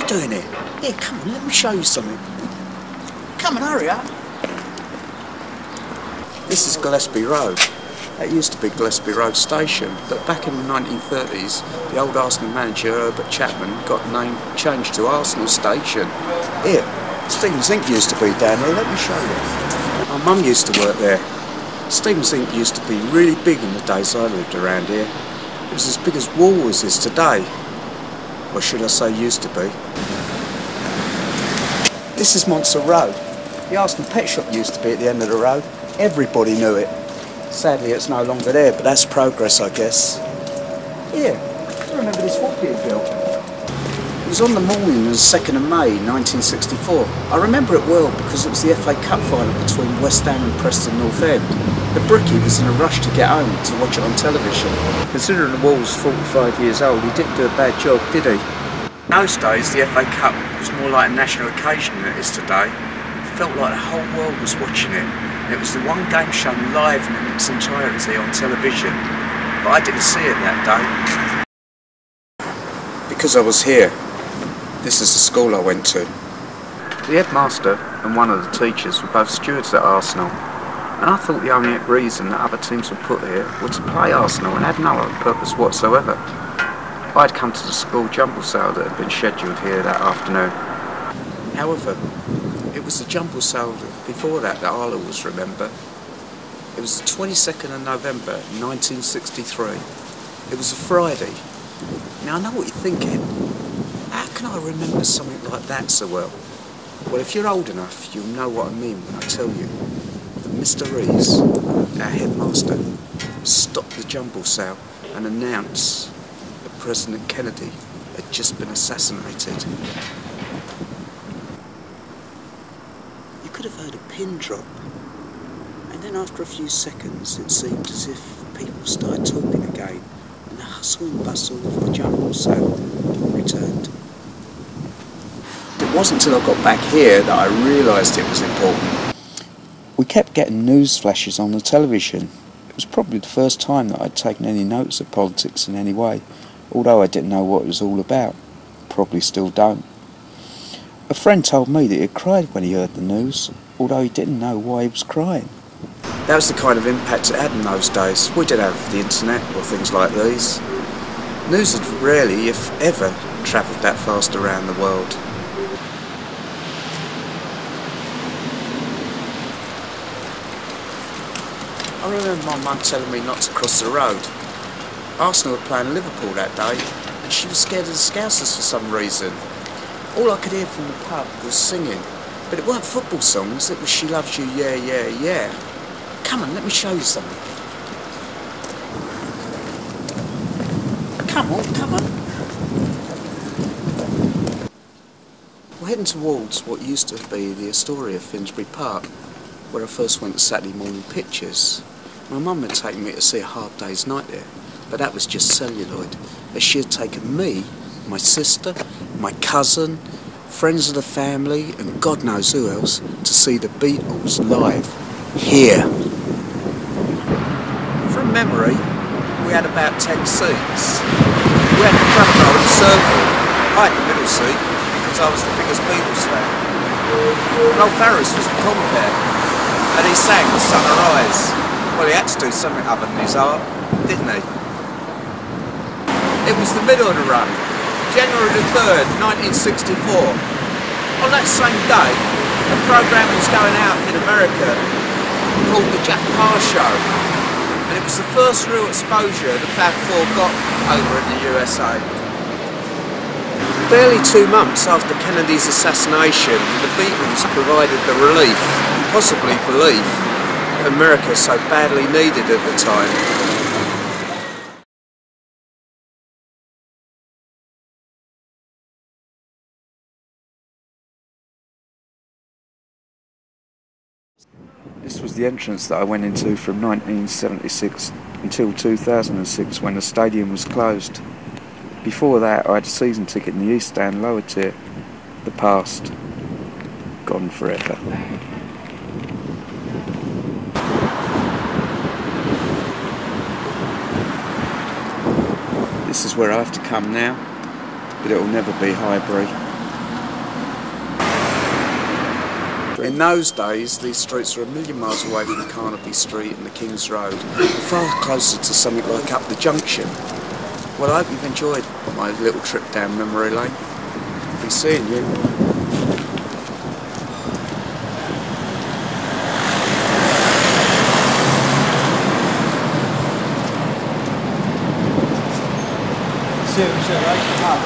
you doing here? Here, come on, let me show you something. Come on, hurry up. This is Gillespie Road. That used to be Gillespie Road Station, but back in the 1930s, the old Arsenal manager, Herbert Chapman, got the name changed to Arsenal Station. Here, Stephen's Ink used to be down here, let me show you. My mum used to work there. Stephen's Ink used to be really big in the days I lived around here. It was as big as Woolworths is today. Or should I say used to be. This is Monster Road. The Arsenal pet shop used to be at the end of the road. Everybody knew it. Sadly it's no longer there, but that's progress, I guess. Here, I remember this walk being built. It was on the morning of the 2nd of May 1964. I remember it well because it was the FA Cup final between West Ham and Preston North End. The brickie was in a rush to get home to watch it on television. Considering the wall was 45 years old, he didn't do a bad job, did he? In those days, the FA Cup was more like a national occasion than it is today. It felt like the whole world was watching it. It was the one game shown live in its entirety on television. But I didn't see it that day. Because I was here. This is the school I went to. The headmaster and one of the teachers were both stewards at Arsenal. And I thought the only reason that other teams were put here were to play Arsenal and had no other purpose whatsoever. I'd come to the school jumble sale that had been scheduled here that afternoon. However, it was the jumble sale before that I'll always remember. It was the 22nd of November 1963. It was a Friday. Now I know what you're thinking. How can I remember something like that so well? Well, if you're old enough, you'll know what I mean when I tell you that Mr. Rees, our headmaster, stopped the jumble sale and announced that President Kennedy had just been assassinated. You could have heard a pin drop, and then after a few seconds it seemed as if people started talking again and the hustle and bustle of the jumble sale returned. It wasn't until I got back here that I realised it was important. We kept getting news flashes on the television. It was probably the first time that I'd taken any notice of politics in any way, although I didn't know what it was all about. Probably still don't. A friend told me that he had cried when he heard the news, although he didn't know why he was crying. That was the kind of impact it had in those days. We didn't have the internet or things like these. News had rarely, if ever, travelled that fast around the world. I remember my mum telling me not to cross the road. Arsenal were playing Liverpool that day, and she was scared of the Scousers for some reason. All I could hear from the pub was singing, but it weren't football songs, it was She Loves You, Yeah, Yeah, Yeah. Come on, let me show you something. Come on, come on. We're heading towards what used to be the Astoria Finsbury Park, where I first went to Saturday morning pictures. My mum had taken me to see A Hard Day's Night there, but that was just celluloid, as she had taken me, my sister, my cousin, friends of the family, and God knows who else, to see the Beatles live here. From memory, we had about 10 seats. We had the front row in a circle. I had the middle seat because I was the biggest Beatles fan. Noel Farris was the compere, and he sang The Summer Rise. Well, he had to do something other than his art, didn't he? It was the middle of the run, January the 3rd, 1964. On that same day, a programme was going out in America called The Jack Parr Show, and it was the first real exposure the Fab Four got over in the USA. Barely 2 months after Kennedy's assassination, the Beatles provided the relief, possibly belief, America so badly needed at the time. This was the entrance that I went into from 1976 until 2006 when the stadium was closed. Before that I had a season ticket in the East Stand lower tier. The past, gone forever. This is where I have to come now, but it will never be Highbury. In those days, these streets were a million miles away from Carnaby Street and the King's Road, and far closer to something like up the junction. Well, I hope you've enjoyed my little trip down memory lane. Be seeing you. See you later.